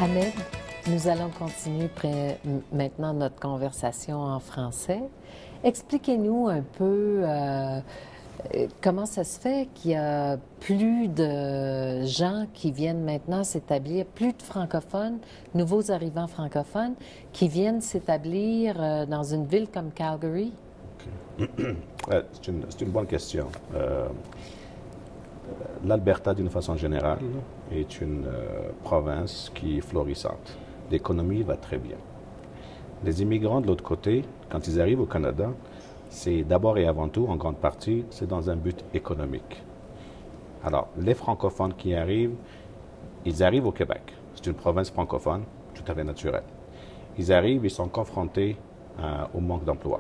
Ahmed, nous allons continuer maintenant notre conversation en français. Expliquez-nous un peu comment ça se fait qu'il y a plus de gens qui viennent maintenant s'établir, plus de francophones, nouveaux arrivants francophones, qui viennent s'établir dans une ville comme Calgary? C'est une bonne question. L'Alberta, d'une façon générale, est une province qui est florissante. L'économie va très bien. Les immigrants de l'autre côté, quand ils arrivent au Canada, c'est d'abord et avant tout, en grande partie, c'est dans un but économique. Alors, les francophones qui arrivent, ils arrivent au Québec. C'est une province francophone, tout à fait naturelle. Ils arrivent, ils sont confrontés au manque d'emploi.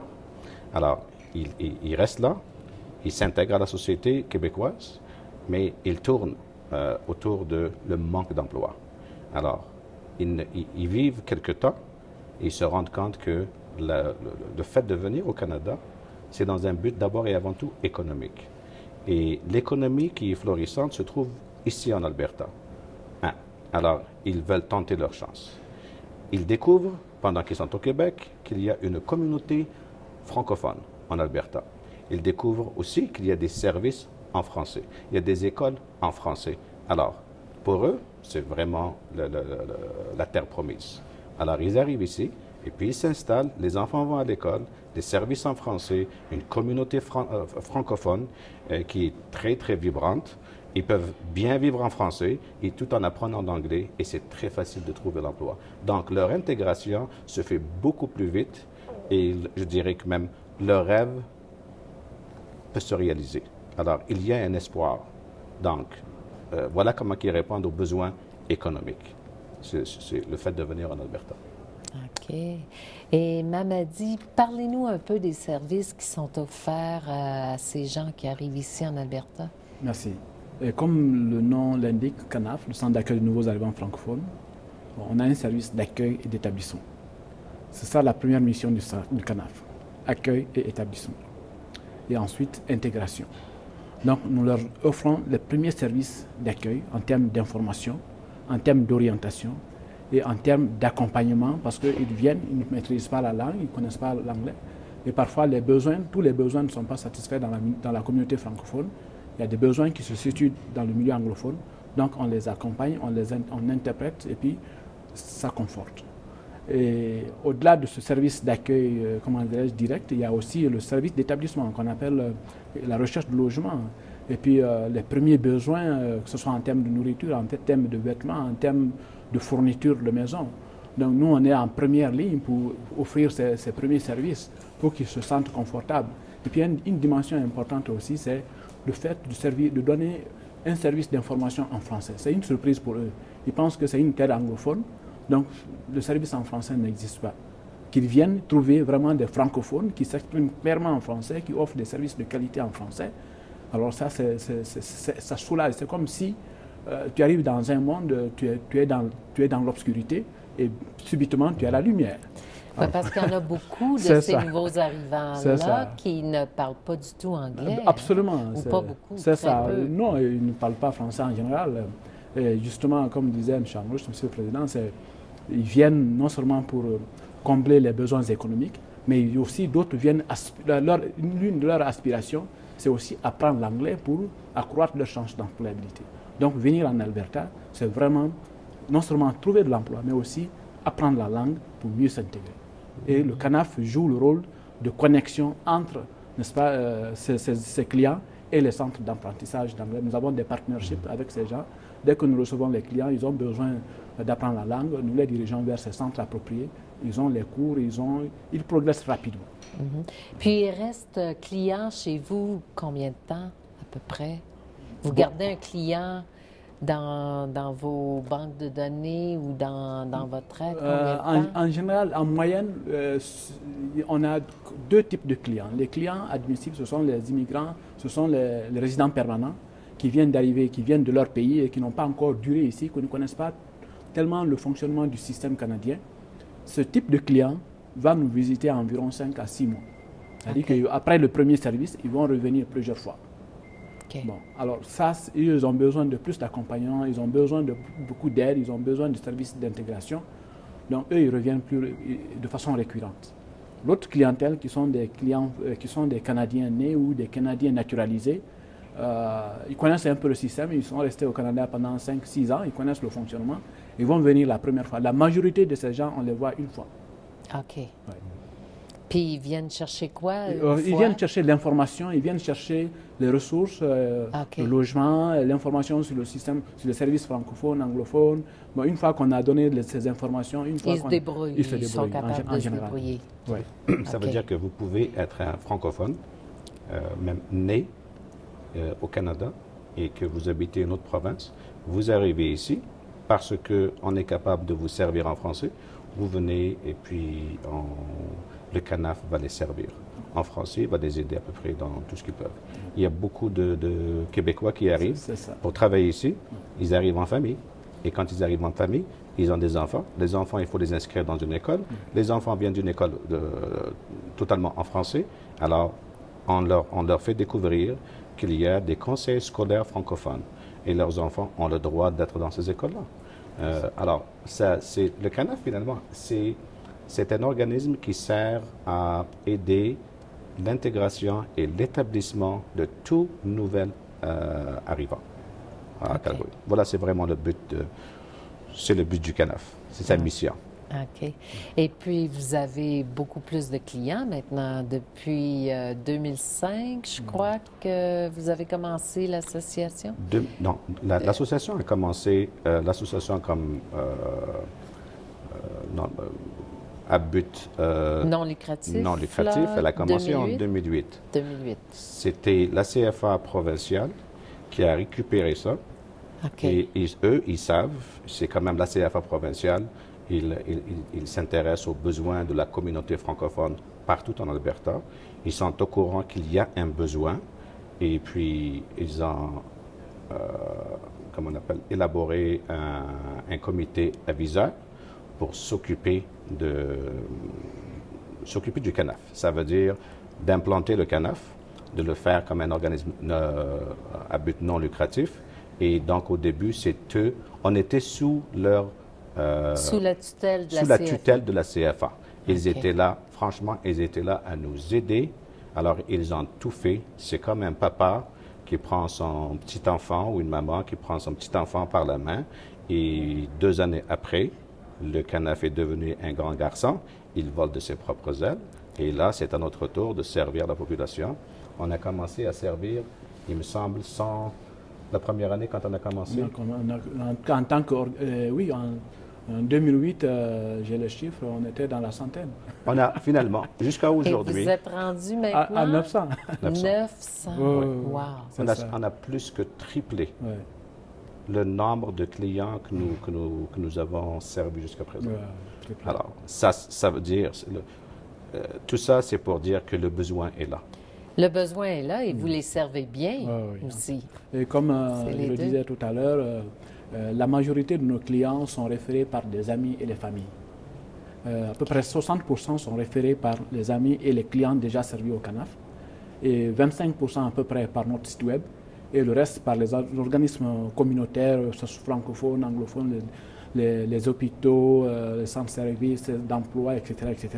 Alors, ils restent là, ils s'intègrent à la société québécoise, mais ils tournent autour de le manque d'emploi. Alors, ils vivent quelque temps et ils se rendent compte que le fait de venir au Canada, c'est dans un but d'abord et avant tout économique. Et l'économie qui est florissante se trouve ici en Alberta. Alors, ils veulent tenter leur chance. Ils découvrent, pendant qu'ils sont au Québec, qu'il y a une communauté francophone en Alberta. Ils découvrent aussi qu'il y a des services en français. Il y a des écoles en français. Alors, pour eux, c'est vraiment la terre promise. Alors, ils arrivent ici, et puis ils s'installent, les enfants vont à l'école, des services en français, une communauté francophone qui est très, très vibrante. Ils peuvent bien vivre en français et tout en apprenant l'anglais, et c'est très facile de trouver l'emploi. Donc, leur intégration se fait beaucoup plus vite, et je dirais que même leur rêve peut se réaliser. Alors, il y a un espoir. Donc, voilà comment ils répondent aux besoins économiques. C'est le fait de venir en Alberta. OK. Et Mamadi, parlez-nous un peu des services qui sont offerts à ces gens qui arrivent ici en Alberta. Merci. Et comme le nom l'indique, CANAF, le Centre d'accueil de nouveaux arrivants francophones, on a un service d'accueil et d'établissement. C'est ça la première mission du CANAF, accueil et établissement. Et ensuite, intégration. Donc, nous leur offrons les premiers services d'accueil en termes d'information, en termes d'orientation et en termes d'accompagnement, parce qu'ils viennent, ils ne maîtrisent pas la langue, ils ne connaissent pas l'anglais. Et parfois, tous les besoins ne sont pas satisfaits dans la communauté francophone. Il y a des besoins qui se situent dans le milieu anglophone. Donc, on les accompagne, on interprète et puis ça conforte. Et au-delà de ce service d'accueil, direct, il y a aussi le service d'établissement qu'on appelle la recherche de logement. Et puis les premiers besoins, que ce soit en termes de nourriture, en termes de vêtements, en termes de fourniture de maison. Donc nous, on est en première ligne pour offrir ces premiers services pour qu'ils se sentent confortables. Et puis une dimension importante aussi, c'est le fait de donner un service d'information en français. C'est une surprise pour eux. Ils pensent que c'est une terre anglophone. Donc, le service en français n'existe pas. Qu'ils viennent trouver vraiment des francophones qui s'expriment clairement en français, qui offrent des services de qualité en français. Alors ça, ça soulage. C'est comme si tu arrives dans un monde, tu es dans l'obscurité et subitement tu as la lumière. Oui, parce qu'il y en a beaucoup de ces nouveaux arrivants-là qui ne parlent pas du tout anglais. Absolument. Ou pas beaucoup. C'est ça. Peu. Non, ils ne parlent pas français en général. Et justement, comme disait M. Amrouche, M. le Président, ils viennent non seulement pour combler les besoins économiques, mais aussi d'autres viennent, l'une de leurs aspirations, c'est aussi apprendre l'anglais pour accroître leurs chances d'employabilité. Donc venir en Alberta, c'est vraiment non seulement trouver de l'emploi, mais aussi apprendre la langue pour mieux s'intégrer. Et le CANAF joue le rôle de connexion entre, n'est-ce pas, ces clients et les centres d'apprentissage d'anglais. Nous avons des partnerships avec ces gens. Dès que nous recevons les clients, ils ont besoin d'apprendre la langue, nous les dirigeons vers ces centres appropriés. Ils ont les cours, ils progressent rapidement. Puis, il reste client chez vous combien de temps, à peu près? Vous gardez un client dans vos banques de données ou dans votre aide? En général, en moyenne, on a deux types de clients. Les clients admissibles, ce sont les immigrants, ce sont les résidents permanents qui viennent d'arriver, qui viennent de leur pays et qui n'ont pas encore duré ici, qui ne connaissent pas tellement le fonctionnement du système canadien. Ce type de client va nous visiter environ 5 à 6 mois. C'est-à-dire qu'après le premier service, ils vont revenir plusieurs fois. OK. Bon, alors ça, ils ont besoin de plus d'accompagnement, ils ont besoin de beaucoup d'aide, ils ont besoin de services d'intégration. Donc, eux, ils reviennent de façon récurrente. L'autre clientèle, qui sont des clients, qui sont des Canadiens nés ou des Canadiens naturalisés, ils connaissent un peu le système, ils sont restés au Canada pendant 5-6 ans, ils connaissent le fonctionnement, ils vont venir la première fois. La majorité de ces gens, on les voit une fois. OK. Ouais. Puis ils viennent chercher quoi? Ils viennent chercher l'information, ils viennent chercher les ressources, le logement, l'information sur le système, sur les services francophones, anglophones. Bon, une fois qu'on a donné ces informations, ils se débrouillent, ils sont capables de se débrouiller. Ouais. Ça veut dire que vous pouvez être un francophone, même né au Canada, et que vous habitez une autre province. Vous arrivez ici parce qu'on est capable de vous servir en français. Vous venez et puis le CANAF va les servir en français, va les aider à peu près dans tout ce qu'ils peuvent. Il y a beaucoup de Québécois qui arrivent pour travailler ici. Ils arrivent en famille. Et quand ils arrivent en famille, ils ont des enfants. Les enfants, il faut les inscrire dans une école. Les enfants viennent d'une école totalement en français. Alors, on leur fait découvrir qu'il y a des conseils scolaires francophones. Et leurs enfants ont le droit d'être dans ces écoles-là. Alors, le CANAF, finalement, c'est un organisme qui sert à aider l'intégration et l'établissement de tout nouvel arrivant à Calgary. Voilà, c'est vraiment le but du CANAF. C'est sa mission. OK. Et puis, vous avez beaucoup plus de clients maintenant. Depuis 2005, je crois que vous avez commencé l'association? Non, l'association a commencé, l'association comme à but non lucratif. Non lucratif, elle a commencé 2008? En 2008. 2008. C'était la CFA provinciale qui a récupéré ça. Okay. Et eux, ils savent, c'est quand même la CFA provinciale, ils s'intéressent aux besoins de la communauté francophone partout en Alberta. Ils sont au courant qu'il y a un besoin et puis ils ont, comment on appelle, élaboré un comité aviseur pour s'occuper du CANAF. Ça veut dire d'implanter le CANAF, de le faire comme un organisme à but non lucratif. Et donc, au début, on était sous leur... sous la tutelle de la CFA. Sous la tutelle de la CFA. Ils étaient là, franchement, ils étaient là à nous aider. Alors, ils ont tout fait. C'est comme un papa qui prend son petit enfant ou une maman qui prend son petit enfant par la main. Et 2 années après, le CANAF est devenu un grand garçon. Il vole de ses propres ailes. Et là, c'est à notre tour de servir la population. On a commencé à servir, il me semble, la première année quand on a commencé. En tant que... oui, en 2008, j'ai le chiffre, on était dans la centaine. On a finalement, jusqu'à aujourd'hui... Et vous êtes rendu maintenant... À 900. 900. Wow. On a plus que triplé le nombre de clients que nous avons servis jusqu'à présent. Alors, ça veut dire... tout ça, c'est pour dire que le besoin est là. Le besoin est là et vous les servez bien aussi. Et comme je le disais tout à l'heure, la majorité de nos clients sont référés par des amis et les familles. À peu près 60% sont référés par les amis et les clients déjà servis au CANAF, et 25% à peu près par notre site web, et le reste par les organismes communautaires, francophones, anglophones, les hôpitaux, les centres-services d'emploi, etc., etc.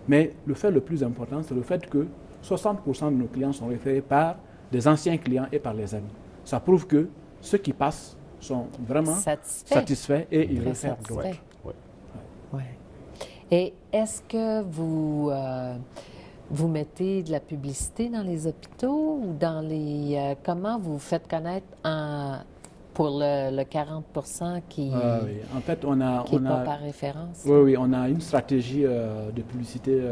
Mais le fait le plus important, c'est le fait que 60% de nos clients sont référés par des anciens clients et par les amis. Ça prouve que ceux qui passent sont vraiment satisfaits et ils réfèrent d'autres. Et est-ce que vous mettez de la publicité dans les hôpitaux ou dans les... comment vous faites connaître pour le 40% qui en fait, on a pas par référence? Oui, on a une stratégie de publicité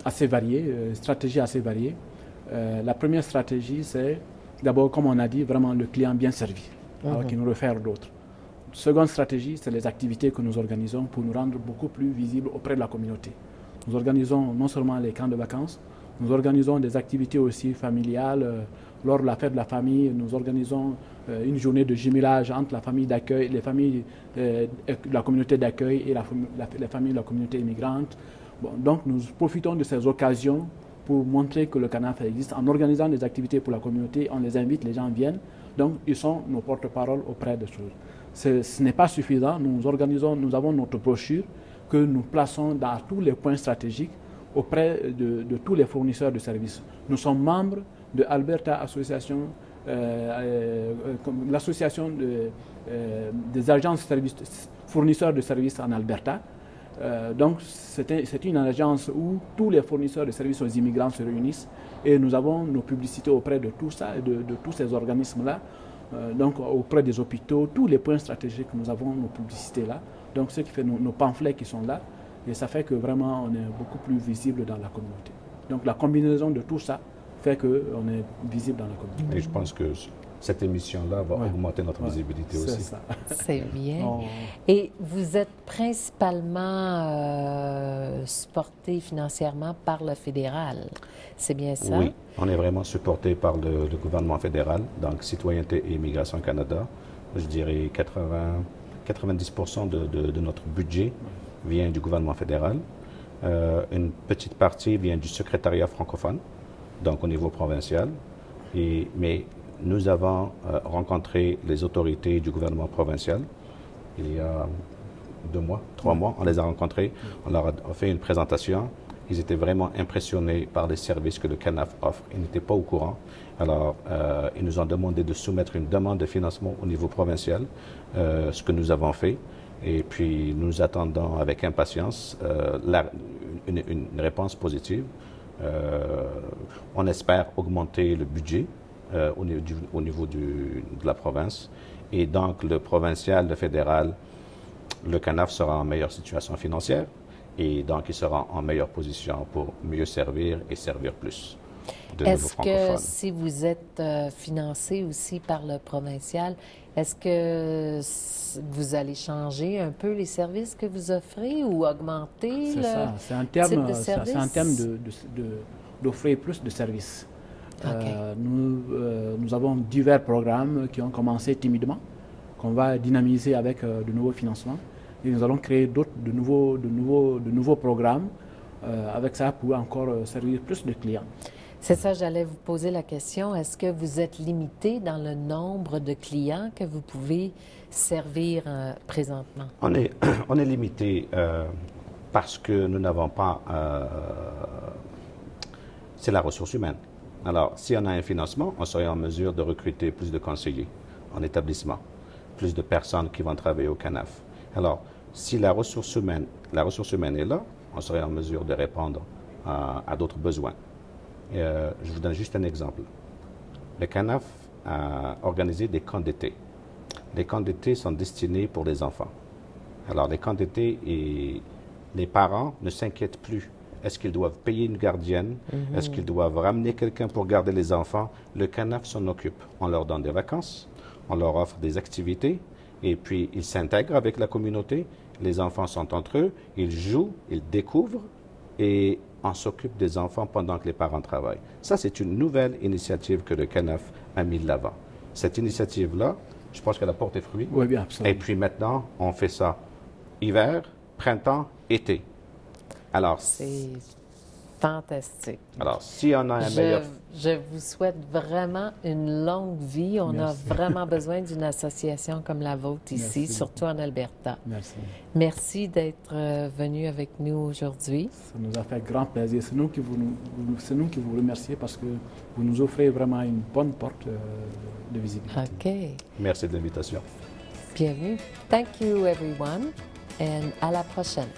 assez variée, la première stratégie, c'est d'abord, comme on a dit, vraiment le client bien servi, qui nous réfère d'autres. Seconde stratégie, c'est les activités que nous organisons pour nous rendre beaucoup plus visibles auprès de la communauté. Nous organisons non seulement les camps de vacances, nous organisons des activités aussi familiales. Lors de la fête de la famille, nous organisons une journée de jumelage entre la famille d'accueil, les familles de la communauté d'accueil et les familles de la communauté immigrante. Bon, donc nous profitons de ces occasions pour montrer que le CANAF existe, en organisant des activités pour la communauté, on les invite, les gens viennent. Donc, ils sont nos porte-parole auprès de choses. Ce n'est pas suffisant. Nous avons notre brochure que nous plaçons dans tous les points stratégiques auprès de tous les fournisseurs de services. Nous sommes membres de Alberta Association, l'association des agences fournisseurs de services en Alberta. Donc, c'est une agence où tous les fournisseurs de services aux immigrants se réunissent et nous avons nos publicités auprès de tout ça, de tous ces organismes-là. Donc, auprès des hôpitaux, tous les points stratégiques, nous avons nos publicités là. Donc, ce qui fait nos pamphlets qui sont là. Et ça fait que vraiment, on est beaucoup plus visible dans la communauté. Donc, la combinaison de tout ça fait qu'on est visible dans la communauté. Et je pense que cette émission-là va augmenter notre visibilité aussi. Ça. C'est bien. Et vous êtes principalement supporté financièrement par le fédéral, c'est bien ça? Oui, on est vraiment supporté par le gouvernement fédéral, donc Citoyenneté et Immigration Canada. Je dirais 90% de notre budget vient du gouvernement fédéral. Une petite partie vient du secrétariat francophone, donc au niveau provincial. Mais nous avons rencontré les autorités du gouvernement provincial il y a 3 mois. On les a rencontrés, on leur a fait une présentation. Ils étaient vraiment impressionnés par les services que le CANAF offre. Ils n'étaient pas au courant. Alors, ils nous ont demandé de soumettre une demande de financement au niveau provincial, ce que nous avons fait. Et puis, nous attendons avec impatience une réponse positive. On espère augmenter le budget au niveau de la province. Et donc, le provincial, le fédéral, le CANAF sera en meilleure situation financière. Et donc, il sera en meilleure position pour mieux servir et servir plus de nouveaux francophones. Est-ce que si vous êtes financé aussi par le provincial, est-ce que vous allez changer un peu les services que vous offrez ou augmenter le C'est un terme, type de service? C'est un terme d'offrir plus de services. Okay. Nous avons divers programmes qui ont commencé timidement, qu'on va dynamiser avec de nouveaux financements. Et nous allons créer de nouveaux programmes avec ça pour encore servir plus de clients. C'est ça, j'allais vous poser la question. Est-ce que vous êtes limité dans le nombre de clients que vous pouvez servir présentement? On est limité parce que nous n'avons pas... c'est la ressource humaine. Alors, si on a un financement, on serait en mesure de recruter plus de conseillers en établissement, plus de personnes qui vont travailler au CANAF. Alors, si la ressource humaine est là, on serait en mesure de répondre à d'autres besoins. Je vous donne juste un exemple. Le CANAF a organisé des camps d'été. Les camps d'été sont destinés pour les enfants. Alors, les camps d'été, les parents ne s'inquiètent plus. Est-ce qu'ils doivent payer une gardienne? Est-ce qu'ils doivent ramener quelqu'un pour garder les enfants? Le CANAF s'en occupe. On leur donne des vacances, on leur offre des activités, et puis ils s'intègrent avec la communauté. Les enfants sont entre eux, ils jouent, ils découvrent, et on s'occupe des enfants pendant que les parents travaillent. Ça, c'est une nouvelle initiative que le CANAF a mis de l'avant. Cette initiative-là, je pense qu'elle a porté fruit. Oui, bien, absolument. Et puis maintenant, on fait ça hiver, printemps, été. Alors, c'est fantastique. Alors, si on a un meilleur... Je vous souhaite vraiment une longue vie. On Merci. a vraiment besoin d'une association comme la vôtre ici, Merci. surtout en Alberta. Merci. Merci d'être venu avec nous aujourd'hui. Ça nous a fait grand plaisir. C'est nous qui vous remercions parce que vous nous offrez vraiment une bonne porte de visibilité. OK. Merci de l'invitation. Bienvenue. Thank you, everyone. Et à la prochaine.